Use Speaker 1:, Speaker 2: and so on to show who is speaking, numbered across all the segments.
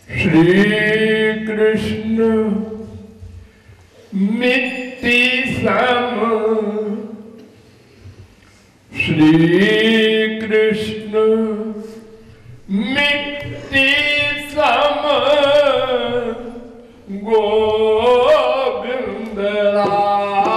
Speaker 1: श्री कृष्ण मिट्टी सम, श्री कृष्ण मिट्टी सम, गोविंद राधे।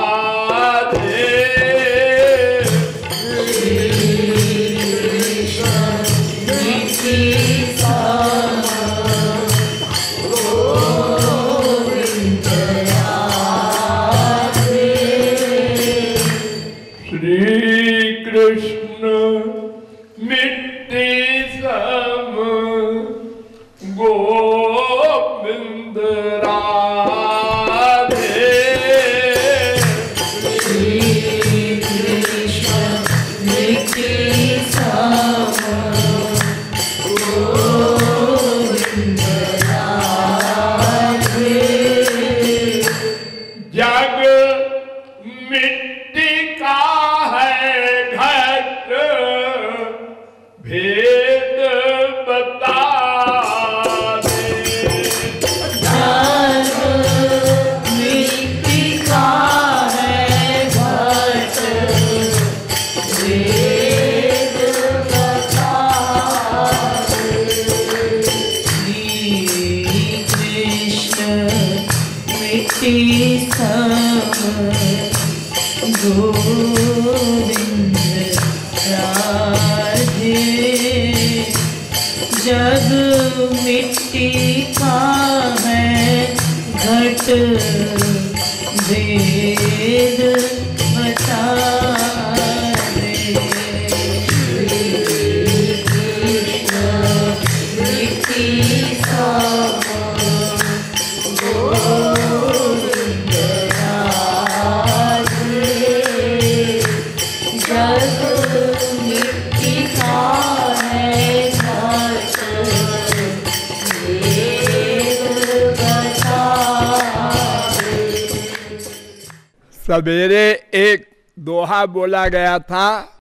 Speaker 1: सवेरे एक दोहा बोला गया था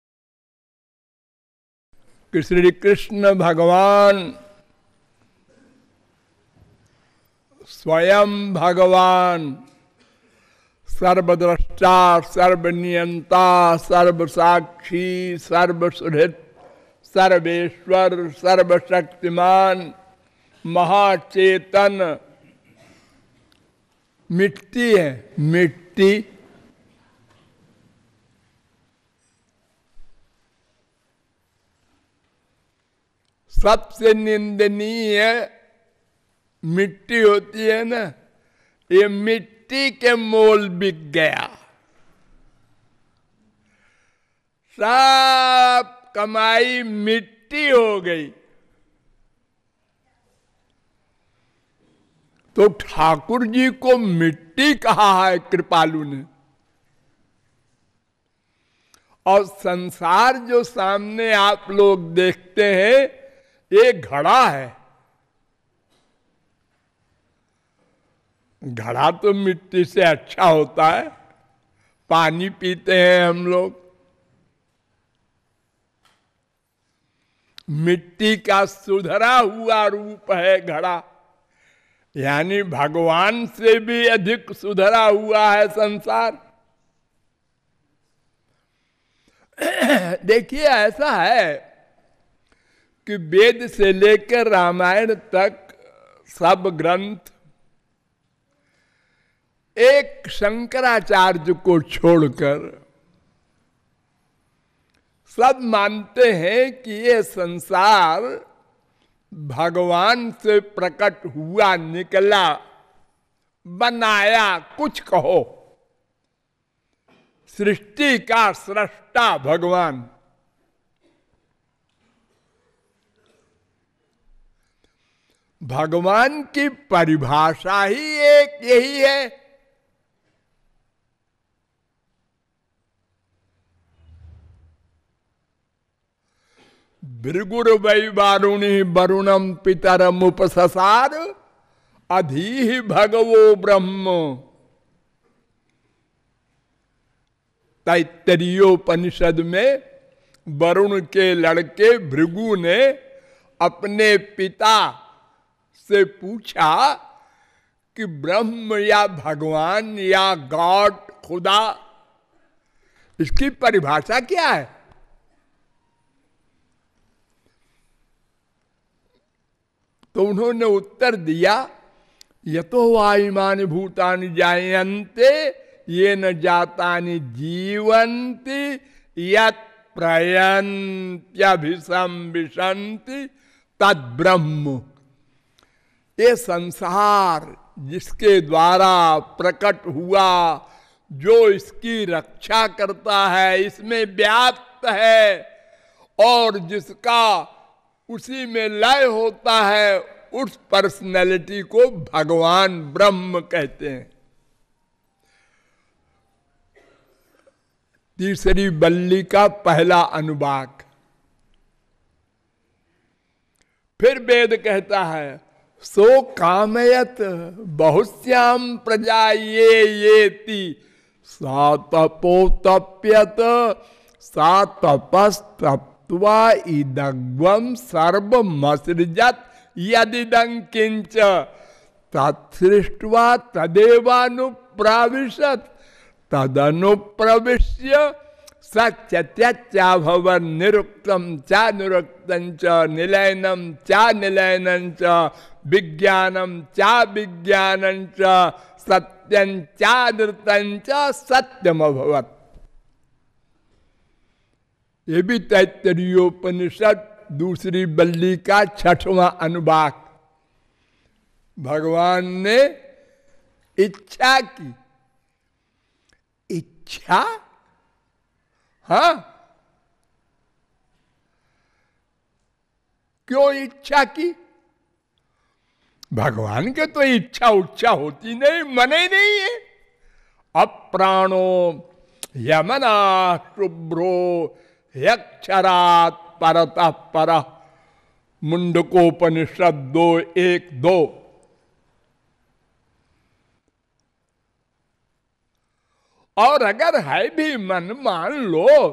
Speaker 1: कि श्री कृष्ण भगवान स्वयं भगवान सर्वद्रष्टा, सर्वनियंता, सर्वसाक्षी, सर्वसुहृत, सर्वेश्वर, सर्वशक्तिमान, महाचेतन मिट्टी है। मिट्टी सबसे निंदनीय मिट्टी होती है ना, ये मिट्टी के मोल बिक गया। सब कमाई मिट्टी हो गई। तो ठाकुर जी को मिट्टी कहा है कृपालु ने। और संसार जो सामने आप लोग देखते हैं ये घड़ा है। घड़ा तो मिट्टी से अच्छा होता है, पानी पीते हैं हम लोग। मिट्टी का सुधरा हुआ रूप है घड़ा, यानी भगवान से भी अधिक सुधरा हुआ है संसार। देखिए ऐसा है कि वेद से लेकर रामायण तक सब ग्रंथ एक शंकराचार्य को छोड़कर सब मानते हैं कि ये संसार भगवान से प्रकट हुआ, निकला, बनाया, कुछ कहो। सृष्टि का सृष्टा भगवान। भगवान की परिभाषा ही एक यही है। भृगुर वै वारुणी वरुणम पितरम उपससार अधीहि भगवो ब्रह्म। तैत्तरीयोपनिषद में वरुण के लड़के भृगु ने अपने पिता से पूछा कि ब्रह्म या भगवान या गॉड, खुदा, इसकी परिभाषा क्या है? तो उन्होंने उत्तर दिया, यतो वा इमानि भूतानि जायन्ते येन जातानि जीवन्ति यत् प्रयन्त्यभिसंविशन्ति तद् ब्रह्म। ये संसार जिसके द्वारा प्रकट हुआ, जो इसकी रक्षा करता है, इसमें व्याप्त है, और जिसका उसी में लय होता है, उस पर्सनैलिटी को भगवान ब्रह्म कहते हैं। तीसरी बल्ली का पहला अनुवाक। फिर वेद कहता है, सो कामयत बहुश्याम प्रजा येति सा तपोतप्यत सा तपस्तप्त्वा इदग्वम सर्वमसृजत यदिदं किंच तत्सृष्ट्वा तदेवानुप्राविशत तदनुप्रविश्य सत्यत्याभवन निरुक्तम चा निरुक्तं च निलयनम चा निलयनं च विज्ञानम चा विज्ञानं च सत्यं चा नृतं च सत्यमभवत्। ये भी तैत्तरीयोपनिषद दूसरी बल्ली का 6वां अनुवाक। भगवान ने इच्छा की। इच्छा? हाँ, क्यों इच्छा की? भगवान के तो इच्छा उच्छा होती नहीं, मन ही नहीं है। अप्राणो यमना शुभ्रो यक्षरात परतः पर। मुंडकोपनिषद 2:1-2। और अगर है भी मन, मान लो,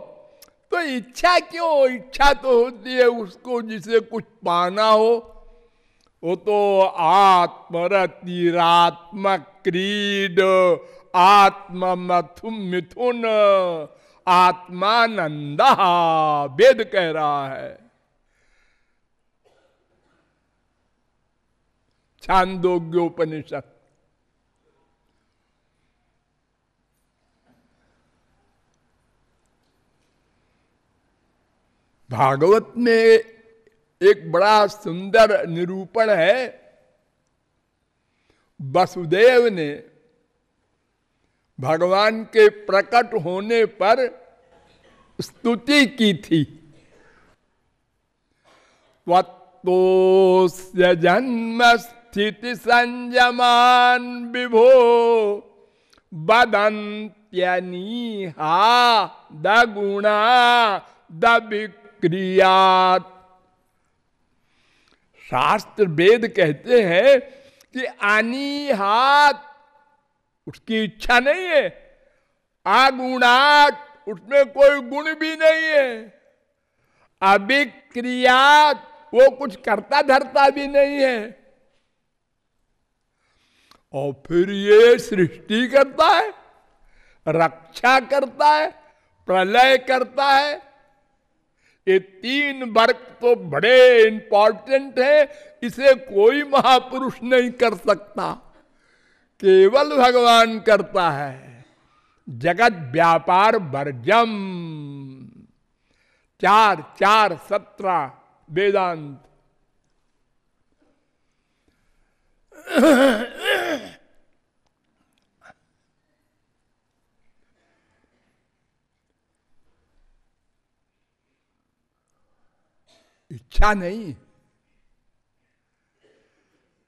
Speaker 1: तो इच्छा क्यों? इच्छा तो होती है उसको जिसे कुछ पाना हो। वो तो आत्मरतिरात्मक क्रीड, आत्म मिथुन, आत्मानंद, वेद कह रहा है। छांदोग्योपनिषद। भागवत में एक बड़ा सुंदर निरूपण है। वसुदेव ने भगवान के प्रकट होने पर स्तुति की थी। त्वत्तोस्य जन्म स्थिति संयमान विभो वदन्त्यनीहा दगुणा दविक्रियात्। शास्त्र वेद कहते हैं कि अनिहात उसकी इच्छा नहीं है, अगुणात उसमें कोई गुण भी नहीं है, अविक्रियात वो कुछ करता धरता भी नहीं है। और फिर ये सृष्टि करता है, रक्षा करता है, प्रलय करता है। ये 3 वर्ग तो बड़े इंपॉर्टेंट है, इसे कोई महापुरुष नहीं कर सकता, केवल भगवान करता है। जगत व्यापार वर्जम 4:4-17 वेदांत। इच्छा नहीं,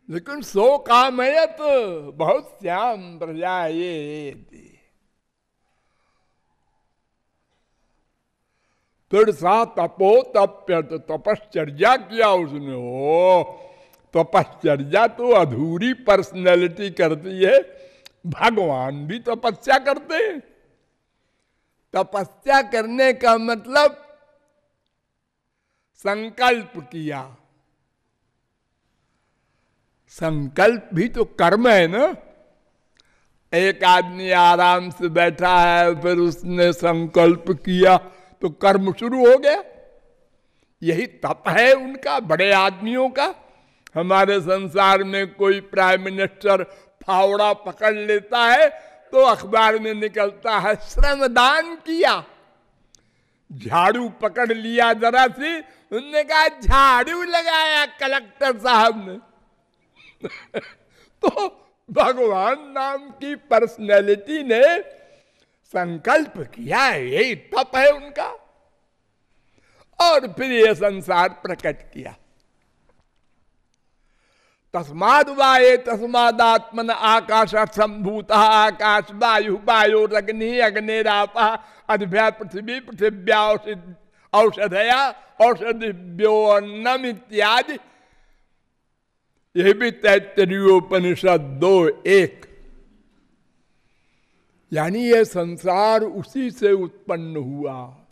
Speaker 1: लेकिन सो कामयत बहुत श्याम प्रजा ये। फिर सा तपो तप्यत, तपश्चर्या किया उसने। ओ तपश्चर्या तो अधूरी पर्सनैलिटी करती है, भगवान भी तपस्या करते हैं। तपस्या करने का मतलब संकल्प किया, संकल्प भी तो कर्म है ना। एक आदमी आराम से बैठा है, फिर उसने संकल्प किया तो कर्म शुरू हो गया। यही तप है उनका, बड़े आदमियों का। हमारे संसार में कोई प्राइम मिनिस्टर फावड़ा पकड़ लेता है तो अखबार में निकलता है श्रमदान किया। झाड़ू पकड़ लिया जरा सी, उन्होंने कहा झाड़ू लगाया कलेक्टर साहब ने। तो भगवान नाम की पर्सनैलिटी ने संकल्प किया है, यही तप है उनका, और फिर ये संसार प्रकट किया। तस्माद वाये तस्मादात्मन आकाश संभूत आकाश वायु वायोरग्नि अग्निरापा अद्भ्या पृथ्वी पृथिव्या औषधया औषधिभ्यो अन्नम इत्यादि। यह भी तैत्तरीयोपनिषद 2:1। यानी यह संसार उसी से उत्पन्न हुआ।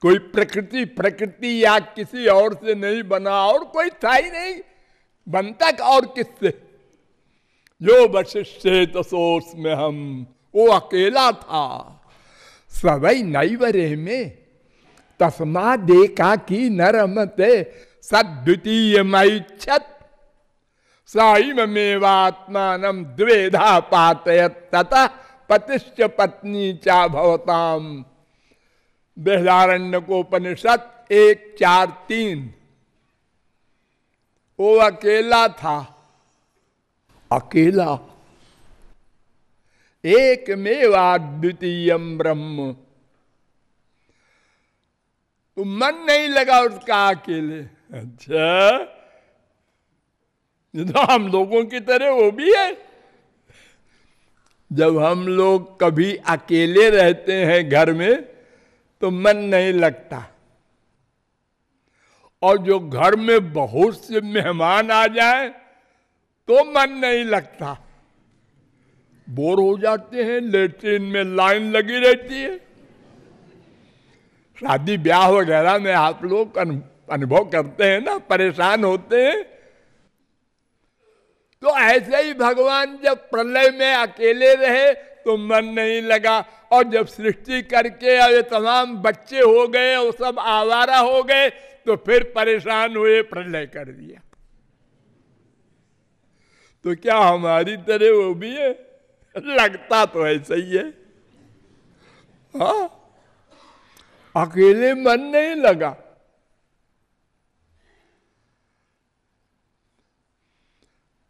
Speaker 1: कोई प्रकृति या किसी और से नहीं बना, और कोई था ही नहीं, बनता और किससे? जो वशिष्ठे तसोस में हम, वो अकेला था। सवै नैवरे में तस्मा देखा कि न रमते सद्वितीय मैच्छत साइमेवात्मानं द्वेधा पातयत ततः पतिश्च पत्नी चा भवताम। बृहदारण्यकोपनिषद 1:4-3। वो अकेला था, अकेला, एकमेवाद्वितीयम् ब्रह्म। तो मन नहीं लगा उसका अकेले। अच्छा, तो हम लोगों की तरह वो भी है। जब हम लोग कभी अकेले रहते हैं घर में तो मन नहीं लगता, और जो घर में बहुत से मेहमान आ जाए तो मन नहीं लगता, बोर हो जाते हैं, लेट्रिन में लाइन लगी रहती है। शादी ब्याह वगैरह में आप लोग अनुभव करते हैं ना, परेशान होते हैं। तो ऐसे ही भगवान जब प्रलय में अकेले रहे तो मन नहीं लगा, और जब सृष्टि करके ये तमाम बच्चे हो गए और सब आवारा हो गए तो फिर परेशान हुए, प्रलय कर दिया। तो क्या हमारी तरह वो भी है? लगता तो ऐसा ही है। हाँ, अकेले मन नहीं लगा।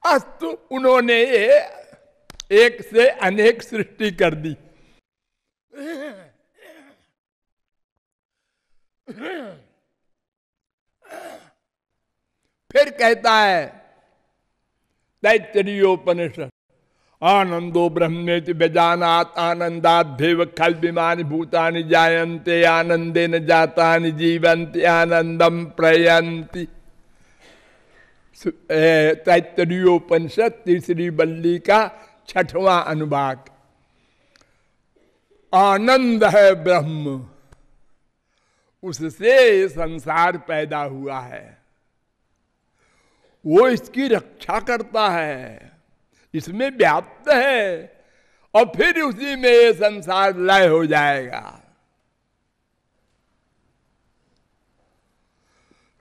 Speaker 1: अस्तु, उन्होंने एक से अनेक सृष्टि कर दी। फिर कहता है तैत्तरीयोपनिषद, आनंदो ब्रह्मेति व्यजानात् आनंदाद्धेव खल्विमानि भूतानि जायन्ते आनंदेन जातानि जीवन्ति आनंदम प्रयन्ति। तैत्तरीयोपनिषद 3री बल्ली का 6वां अनुभाग। आनंद है ब्रह्म, उससे संसार पैदा हुआ है, वो इसकी रक्षा करता है, इसमें व्याप्त है, और फिर उसी में ये संसार लय हो जाएगा।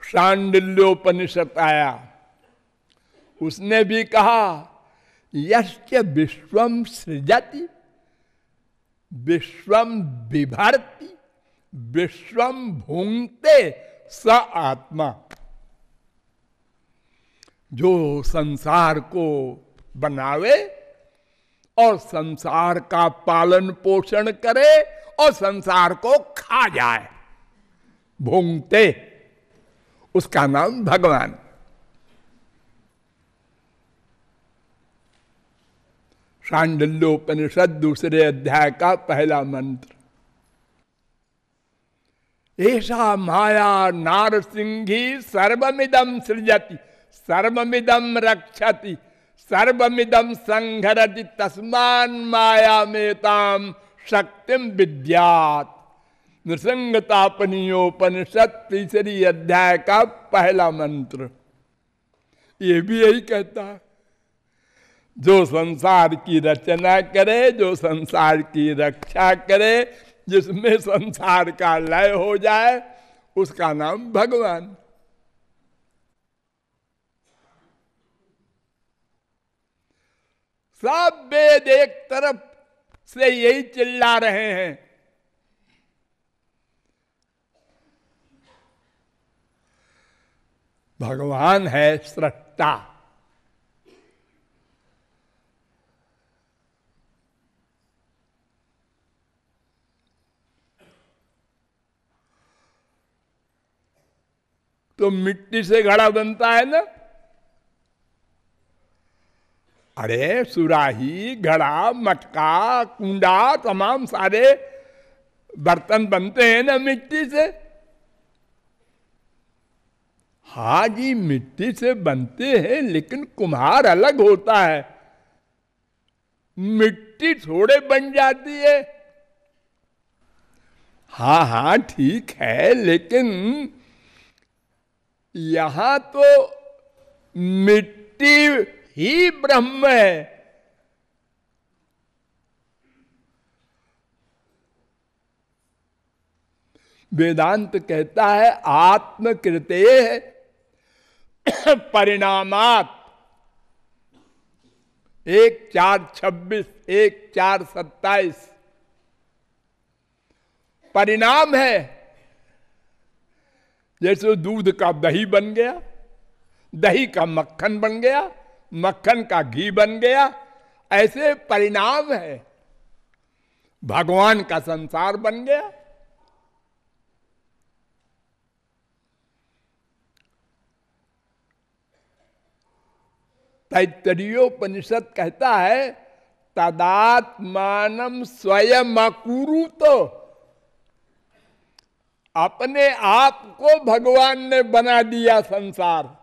Speaker 1: शांडिल्योपनिषद आया, उसने भी कहा यश्च विश्वम सृजति विश्वम बिभर्ति विश्वम भुंक्ते स आत्मा। जो संसार को बनावे और संसार का पालन पोषण करे और संसार को खा जाए, भुंक्ते, उसका नाम भगवान। शांडिल्योपनिषद 2 अध्याय का 1 मंत्र। ऐसा माया नारसिंही सर्वमिदं सृजति सर्वमिदं रक्षति सर्वमिदं संघरति तस्मान् माया मेताम शक्तिम विद्यात्। नृसिंहतापनीयोपनिषद 3 अध्याय का 1 मंत्र। ये भी यही कहता है, जो संसार की रचना करे, जो संसार की रक्षा करे, जिसमें संसार का लय हो जाए, उसका नाम भगवान। सब वेद एक तरफ से यही चिल्ला रहे हैं, भगवान है सृष्टा। तो मिट्टी से घड़ा बनता है ना, अरे सुराही, घड़ा, मटका, कुंडा, तमाम सारे बर्तन बनते हैं ना मिट्टी से। हाँ जी, मिट्टी से बनते हैं, लेकिन कुम्हार अलग होता है। मिट्टी थोड़े बन जाती है। हाँ हाँ ठीक है, लेकिन यहां तो मिट्टी ही ब्रह्म है। वेदांत कहता है आत्मकृते परिणामात 1:4:26, 1:4:27 परिणाम है। जैसे दूध का दही बन गया, दही का मक्खन बन गया, मक्खन का घी बन गया, ऐसे परिणाम है। भगवान का संसार बन गया। तैत्तरीयोपनिषद कहता है तदात्मानम स्वयं अकुरुतो, अपने आप को भगवान ने बना दिया संसार।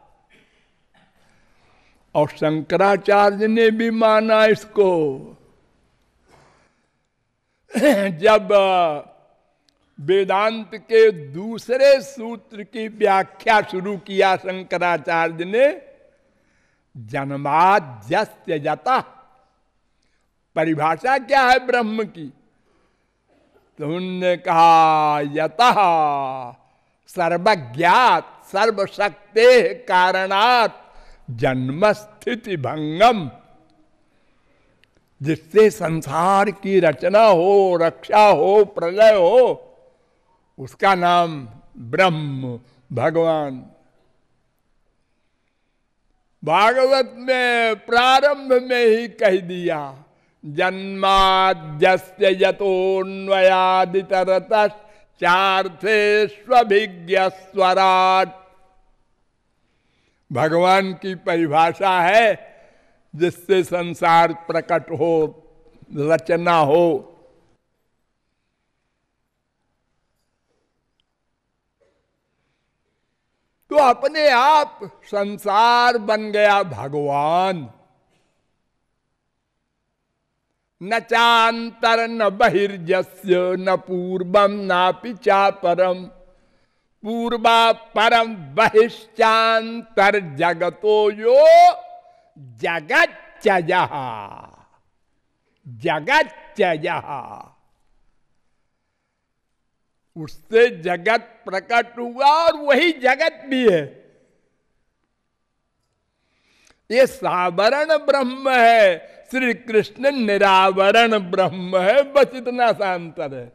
Speaker 1: और शंकराचार्य ने भी माना इसको। जब वेदांत के दूसरे सूत्र की व्याख्या शुरू किया शंकराचार्य ने, जन्माद्यस्य यतः, परिभाषा क्या है ब्रह्म की? तो उन्होंने कहा यतः सर्वज्ञात सर्वशक्ते कारणात् जन्म स्थिति भंगम, जिससे संसार की रचना हो, रक्षा हो, प्रलय हो, उसका नाम ब्रह्म भगवान। भागवत में प्रारंभ में ही कह दिया, जन्माद्यस्य यतोऽन्वयादितरतश्चार्थेष्वभिज्ञ स्वराट्। भगवान की परिभाषा है जिससे संसार प्रकट हो, रचना हो। तो अपने आप संसार बन गया भगवान। न चांतर न बहिर्जस्य न पूर्वम नापि चापरम, पूर्वा परम बहिश्चांतर जगतो यो जगच्चयः, जगच्चयः। उससे जगत प्रकट हुआ और वही जगत भी है। ये सावरण ब्रह्म है, श्री कृष्ण निरावरण ब्रह्म है, बस इतना सा अंतर है।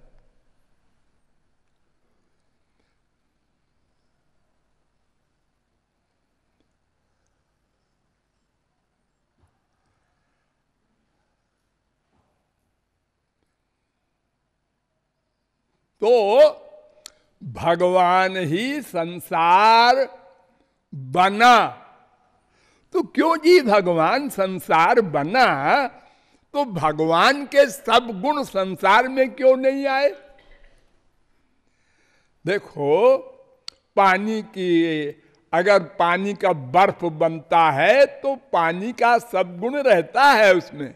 Speaker 1: तो भगवान ही संसार बना। तो क्यों जी भगवान संसार बना, तो भगवान के सब गुण संसार में क्यों नहीं आए? देखो, पानी की, अगर पानी का बर्फ बनता है तो पानी का सब गुण रहता है उसमें।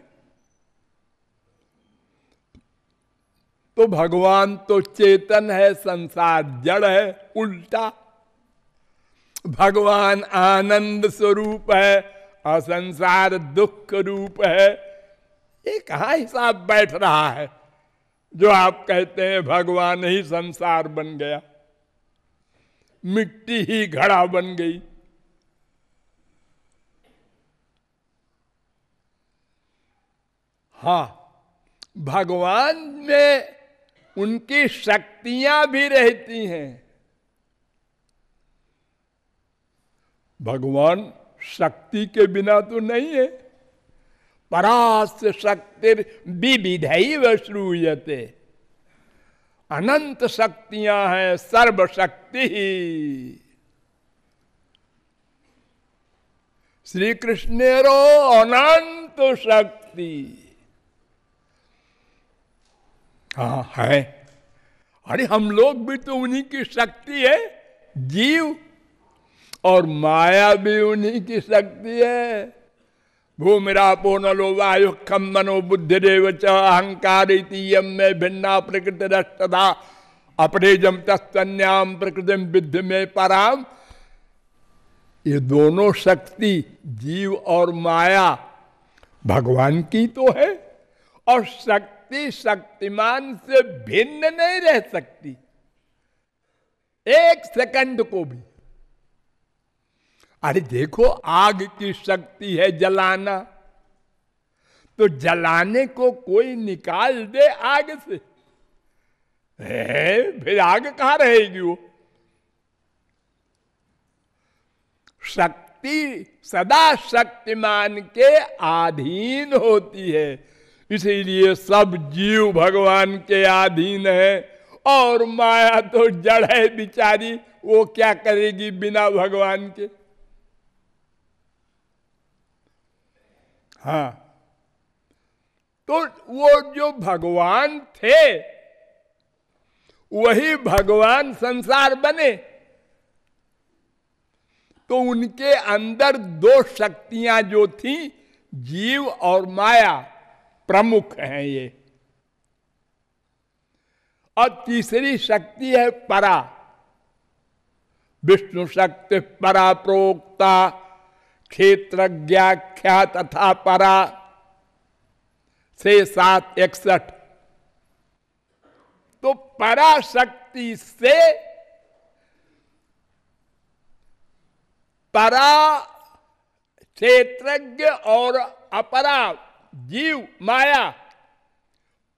Speaker 1: तो भगवान तो चेतन है, संसार जड़ है, उल्टा। भगवान आनंद स्वरूप है और संसार दुख रूप है। ये कहाँ हिसाब बैठ रहा है जो आप कहते हैं भगवान ही संसार बन गया, मिट्टी ही घड़ा बन गई। हाँ, भगवान में उनकी शक्तियां भी रहती हैं। भगवान शक्ति के बिना तो नहीं है। परास्य शक्तिर विविधैव श्रूयते, अनंत शक्तियां हैं, सर्वशक्ति ही। श्री कृष्णेरो अनंत शक्ति। हाँ है। अरे हम लोग भी तो उन्हीं की शक्ति है, जीव, और माया भी उन्हीं की शक्ति है। भूमिरापो नलो वायु खम मनो बुद्धिरेव च अहंकार इतीयम में भिन्ना प्रकृति रष्टदा अपरेजम तस्तन्याम प्रकृतिम विद्धि में पराम। ये दोनों शक्ति, जीव और माया, भगवान की तो है। और शक्ति शक्तिमान से भिन्न नहीं रह सकती एक सेकंड को भी। अरे देखो, आग की शक्ति है जलाना, तो जलाने को कोई निकाल दे आग से, फिर आग कहां रहेगी वो। शक्ति सदा शक्तिमान के अधीन होती है, इसीलिए सब जीव भगवान के अधीन है। और माया तो जड़ है बिचारी, वो क्या करेगी बिना भगवान के। हाँ, तो वो जो भगवान थे वही भगवान संसार बने। तो उनके अंदर दो शक्तियां जो थी, जीव और माया, प्रमुख हैं ये। और तीसरी शक्ति है परा, विष्णु शक्ति परा प्रोक्ता क्षेत्रज्ञाख्या तथा परा से 761। तो पराशक्ति से परा क्षेत्रज्ञ और अपरा जीव माया,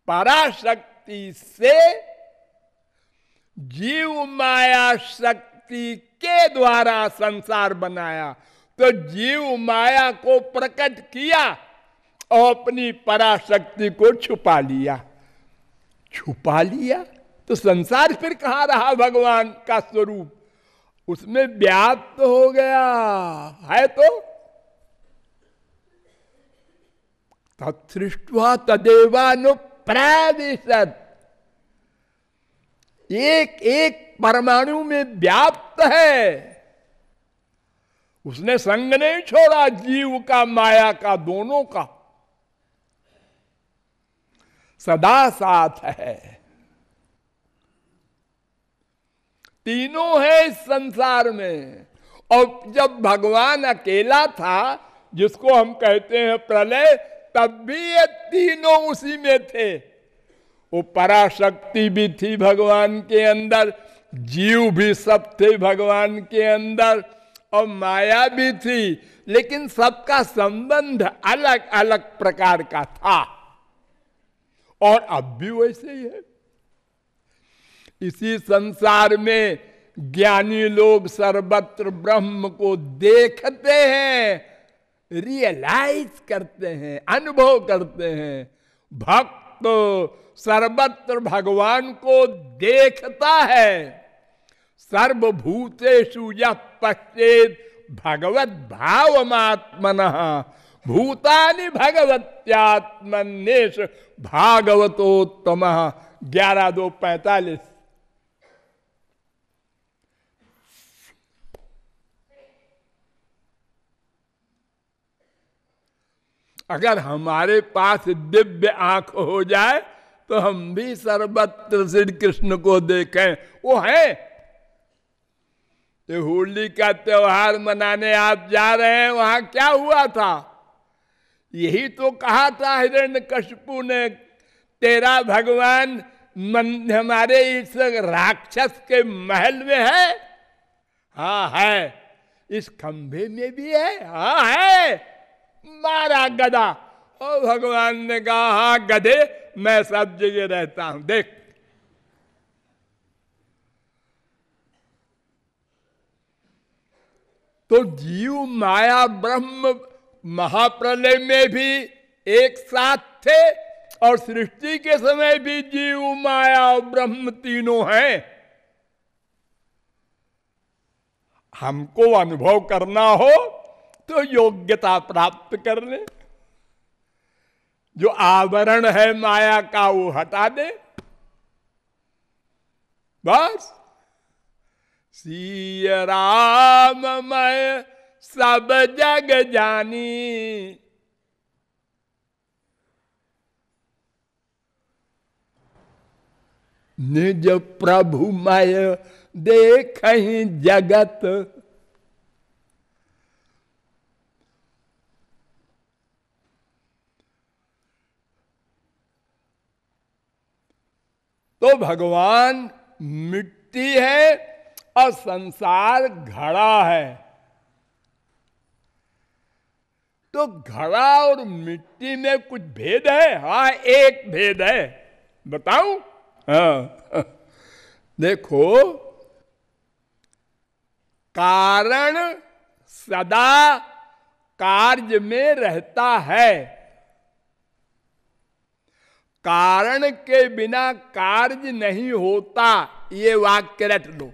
Speaker 1: पराशक्ति से जीव माया शक्ति के द्वारा संसार बनाया। तो जीव माया को प्रकट किया और अपनी पराशक्ति को छुपा लिया। छुपा लिया तो संसार फिर कहां रहा भगवान का स्वरूप, उसमें व्याप्त हो गया है। तो तत्सृष्ट्वा तदेवानुप्राविशत्, एक एक परमाणु में व्याप्त है। उसने संग नहीं छोड़ा जीव का माया का, दोनों का सदा साथ है। तीनों है इस संसार में। और जब भगवान अकेला था, जिसको हम कहते हैं प्रलय, तब भी ये तीनों उसी में थे। वो पराशक्ति भी थी भगवान के अंदर, जीव भी सब थे भगवान के अंदर, और माया भी थी। लेकिन सबका संबंध अलग अलग प्रकार का था, और अब भी वैसे ही है। इसी संसार में ज्ञानी लोग सर्वत्र ब्रह्म को देखते हैं, रियलाइज करते हैं, अनुभव करते हैं। भक्त सर्वत्र भगवान को देखता है। सर्वभूतेषु यः पश्येत् भगवद् भावमात्मनः भूतानि भगवत्यात्मन्येष भागवतोत्तमः। 11-2-45। अगर हमारे पास दिव्य आंख हो जाए तो हम भी सर्वत्र श्री कृष्ण को देखें। वो है ये होली का त्योहार मनाने आप जा रहे हैं, वहां क्या हुआ था? यही तो कहा था हिरण्यकशिपु ने, तेरा भगवान हमारे इस राक्षस के महल में है। हाँ है, इस खंभे में भी है। हाँ है, मारा गदा। और भगवान ने कहा, हाँ गधे, मैं सब जगह रहता हूं, देख। तो जीव माया ब्रह्म महाप्रलय में भी एक साथ थे, और सृष्टि के समय भी जीव माया और ब्रह्म तीनों हैं। हमको अनुभव करना हो तो योग्यता प्राप्त कर ले, जो आवरण है माया का वो हटा दे, बस। सिय राम मैं सब जग जानी, निज प्रभुमय देखहि जगत। तो भगवान मिट्टी है और संसार घड़ा है। तो घड़ा और मिट्टी में कुछ भेद है? हाँ, एक भेद है, बताऊं? हाँ, देखो, कारण सदा कार्य में रहता है। कारण के बिना कार्य नहीं होता, ये वाक्य रट लो।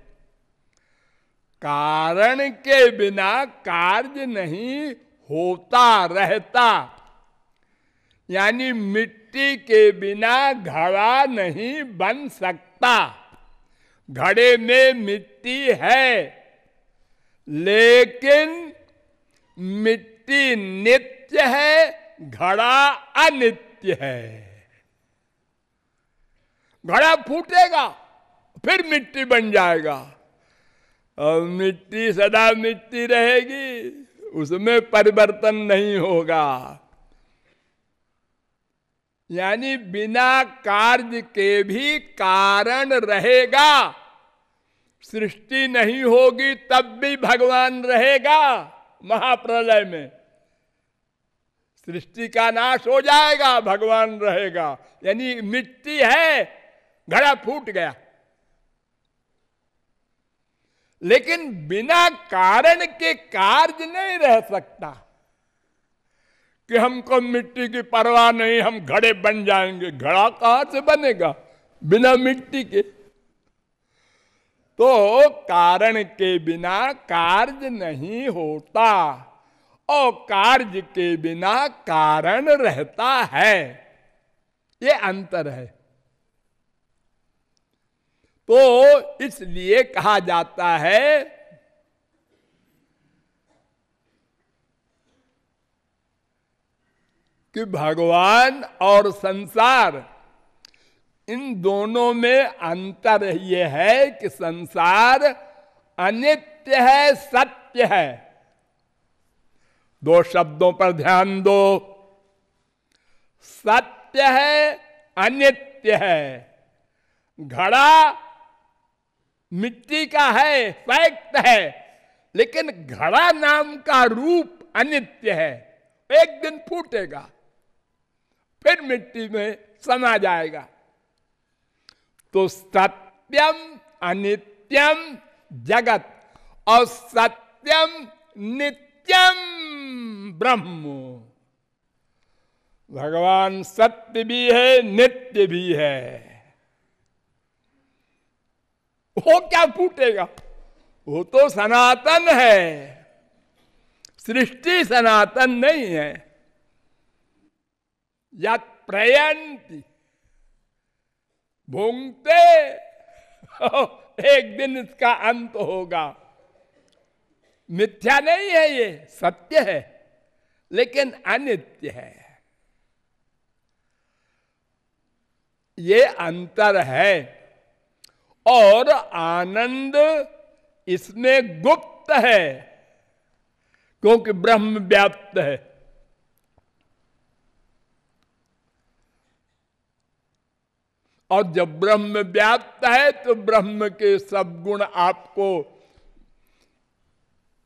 Speaker 1: कारण के बिना कार्य नहीं होता, रहता। यानी मिट्टी के बिना घड़ा नहीं बन सकता। घड़े में मिट्टी है, लेकिन मिट्टी नित्य है, घड़ा अनित्य है। घड़ा फूटेगा, फिर मिट्टी बन जाएगा, और मिट्टी सदा मिट्टी रहेगी, उसमें परिवर्तन नहीं होगा। यानी बिना कार्य के भी कारण रहेगा। सृष्टि नहीं होगी तब भी भगवान रहेगा। महाप्रलय में सृष्टि का नाश हो जाएगा, भगवान रहेगा। यानी मिट्टी है, घड़ा फूट गया, लेकिन बिना कारण के कार्य नहीं रह सकता। कि हमको मिट्टी की परवाह नहीं, हम घड़े बन जाएंगे। घड़ा कहां से बनेगा बिना मिट्टी के? तो कारण के बिना कार्य नहीं होता, और कार्य के बिना कारण रहता है। ये अंतर है। तो इसलिए कहा जाता है कि भगवान और संसार, इन दोनों में अंतर ये है कि संसार अनित्य है, सत्य है। दो शब्दों पर ध्यान दो, सत्य है, अनित्य है। घड़ा मिट्टी का है, फैक्ट है, लेकिन घड़ा नाम का रूप अनित्य है। एक दिन फूटेगा, फिर मिट्टी में समा जाएगा। तो सत्यम अनित्यम जगत, और सत्यम नित्यम ब्रह्म। भगवान सत्य भी है, नित्य भी है। वो क्या फूटेगा? वो तो सनातन है। सृष्टि सनातन नहीं है। या प्रयंती, भोंगते, एक दिन इसका अंत होगा। मिथ्या नहीं है, ये सत्य है, लेकिन अनित्य है। ये अंतर है। और आनंद इसमें गुप्त है, क्योंकि ब्रह्म व्याप्त है। और जब ब्रह्म व्याप्त है तो ब्रह्म के सब गुण आपको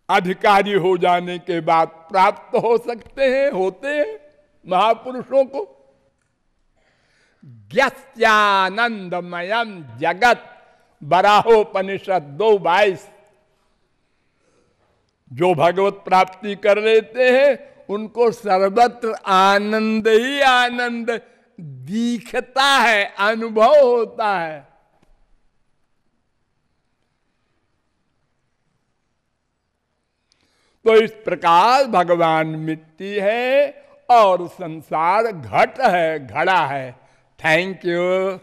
Speaker 1: अधिकारी हो जाने के बाद प्राप्त हो सकते हैं, होते हैं महापुरुषों को। ज्ञस्यानंदमयम जगत, बराहोपनिषद 2:22। जो भगवत प्राप्ति कर लेते हैं उनको सर्वत्र आनंद ही आनंद दिखता है, अनुभव होता है। तो इस प्रकार भगवान मिट्टी है और संसार घट है, घड़ा है। Thank you.